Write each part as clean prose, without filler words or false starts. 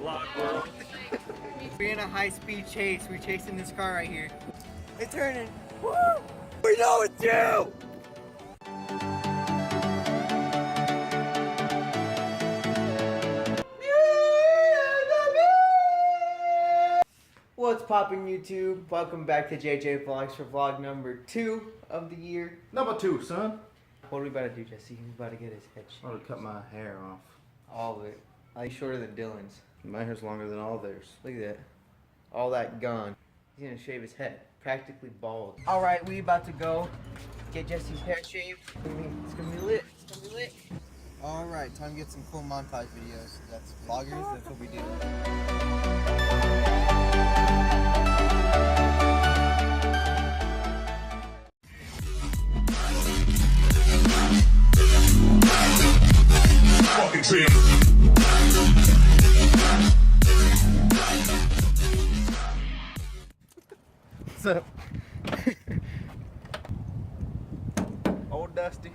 vlog world. We're in a high-speed chase. We're chasing this car right here. They're turning. Woo! We know it's you! What's poppin' YouTube? Welcome back to JJ Vlogs for vlog number 2 of the year. Number 2, son. What are we about to do, Jesse? He's about to get his head shaved. I'm gonna cut my hair off. All of it. He's shorter than Dylan's. My hair's longer than all theirs. Look at that. All that gone. He's gonna shave his head. Practically bald. Alright, we about to go get Jesse's hair shaved. It's gonna be lit. It's gonna be lit. Alright, time to get some cool montage videos. That's vloggers, that's what we do. What's up? Old Dusty.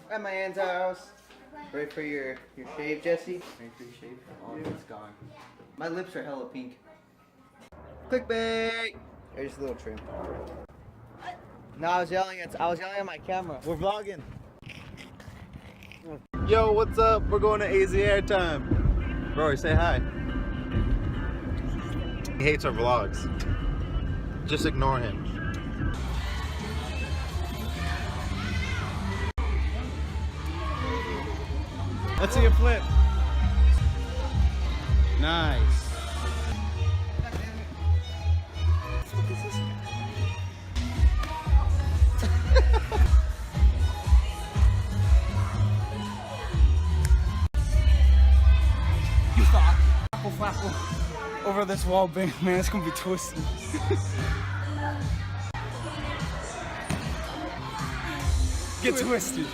At my aunt's house. Ready for your shave, Jesse? Ready for your shave? Oh, it's gone. My lips are hella pink. Clickbait! There's a little trim. No, I was yelling at my camera. We're vlogging. Yo, what's up? We're going to AZ Airtime. Rory, say hi. He hates our vlogs. Just ignore him. Let's see a flip. Nice. You thought flapple over this wall, man, it's gonna be twisted. Get twisted.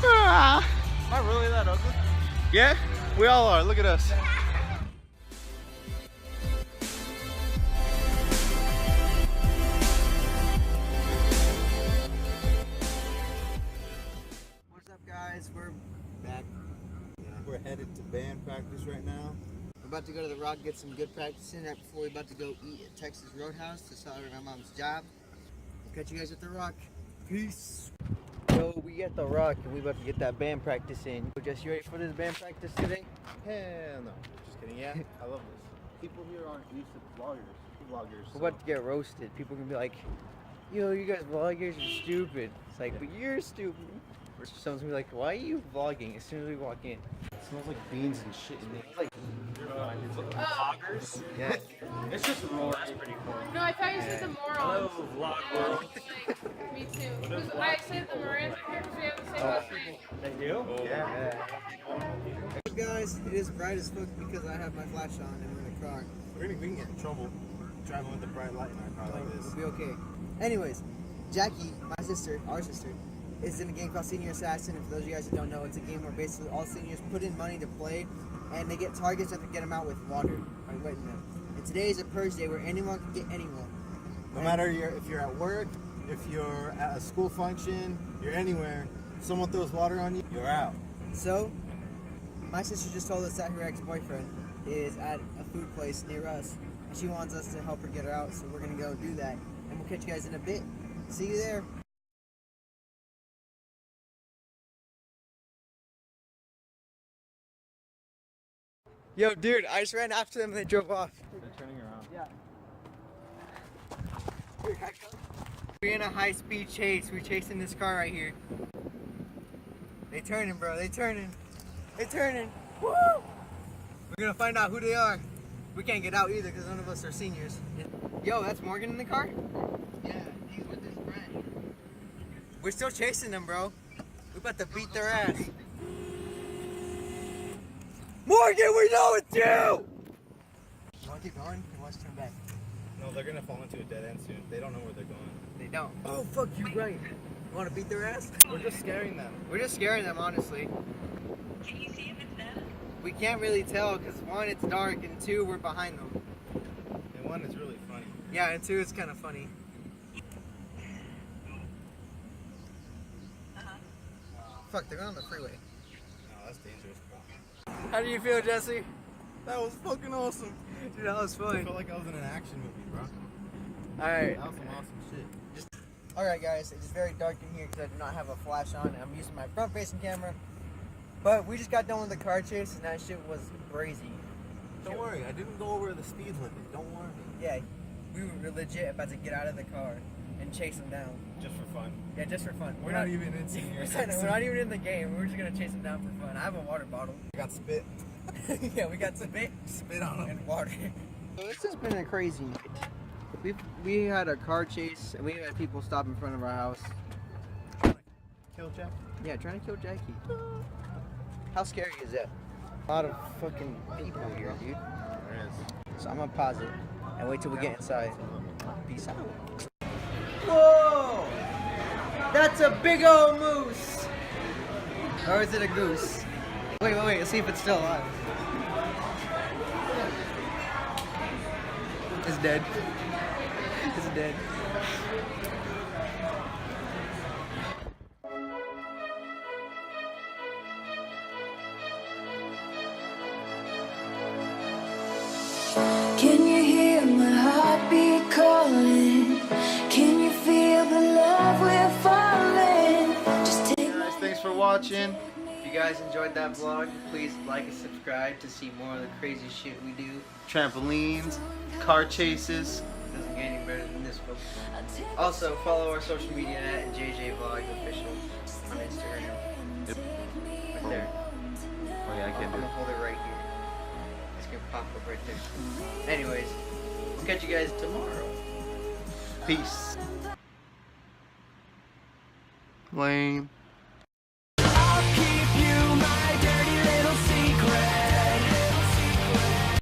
Am I really that ugly? Yeah, we all are. Look at us. What's up, guys? We're back. We're headed to band practice right now. We're about to go to the Rock, get some good practice in right before we're about to go eat at Texas Roadhouse to celebrate my mom's job. We'll catch you guys at the Rock. Peace. So we at the Rock and we about to get that band practice in. Jess, you ready for this band practice today? Hell no. Just kidding. Yeah, I love this. People here aren't used to vloggers. We're about to get roasted. People are gonna be like, yo, you guys vloggers are stupid. It's like, but you're stupid. Or someone's gonna be like, why are you vlogging as soon as we walk in? It smells like beans and shit in there. Like vloggers? Yeah. It's just raw. That's pretty cool. No, I thought you said the morons. Hello, vlog world. Like, me too. Because I said the Morans are here because we have the same last name. They do? yeah. Hey guys, it is bright as fuck because I have my flash on and we're in the car. We can get in trouble driving with the bright light in our car like this. We'll be okay. Anyways, Jackie, my sister, our sister, is in a game called Senior Assassin, and for those of you guys who don't know, it's a game where basically all seniors put in money to play, and they get targets that they get them out with water. Right, wait a minute. And today is a purge day where anyone can get anyone. No matter if you're at work, if you're at a school function, you're anywhere, if someone throws water on you, you're out. So, my sister just told us that her ex-boyfriend is at a food place near us, and she wants us to help her get her out, so we're gonna go do that. And we'll catch you guys in a bit. See you there. Yo, dude, I just ran after them and they drove off. They're turning around. Yeah. We're in a high-speed chase. We're chasing this car right here. They turning, bro. They turning. They turning. Woo! We're gonna find out who they are. We can't get out either because none of us are seniors. Yo, that's Morgan in the car? Yeah, he's with his friend. We're still chasing them, bro. We're about to beat their ass. Morgan, we know it's you! You wanna keep going? Or want to turn back? No, they're gonna fall into a dead end soon. They don't know where they're going. They don't. Oh, fuck, you right. You wanna beat their ass? We're just scaring them. We're just scaring them, honestly. Can you see if it's them? We can't really tell because 1, it's dark, and 2, we're behind them. And 1 is really funny. Yeah, and 2, it's kind of funny. Fuck, they're on the freeway. No, that's dangerous, bro. How do you feel, Jesse? That was fucking awesome. Dude, that was I funny. felt like I was in an action movie, bro. Alright. That was some awesome shit. Alright guys, it's very dark in here because I do not have a flash on and I'm using my front facing camera. But we just got done with the car chase and that shit was crazy. Don't worry, I didn't go over the speed limit. Don't worry. Yeah, we were legit about to get out of the car and chase them down. Just for fun. Yeah, just for fun. We're not even in senior. We're not even in the game. We're just gonna chase them down for fun. I have a water bottle. I got spit. Yeah, we got spit on them. and water. So this has been a crazy night. We had a car chase and we had people stop in front of our house. Kill Jack. Yeah, trying to kill Jackie. How scary is that? A lot of fucking people here, dude. There is. So I'm gonna pause it and wait till we get inside. Peace out. Whoa! That's a big old moose! Or is it a goose? Wait, let's see if it's still alive. It's dead. It's dead. Can you hear my heartbeat calling? Can you feel the love we're falling? Just take Guys, thanks for watching. If you guys enjoyed that vlog, please like and subscribe to see more of the crazy shit we do. Trampolines, car chases. Doesn't get any better than this, folks. Also, follow our social media at JJ Vlogs Official on Instagram. Yep. Right there. Oh yeah, I I'm can't do gonna it. hold it right here. It's gonna pop up right there. Anyways, we'll catch you guys tomorrow. Peace. Lame.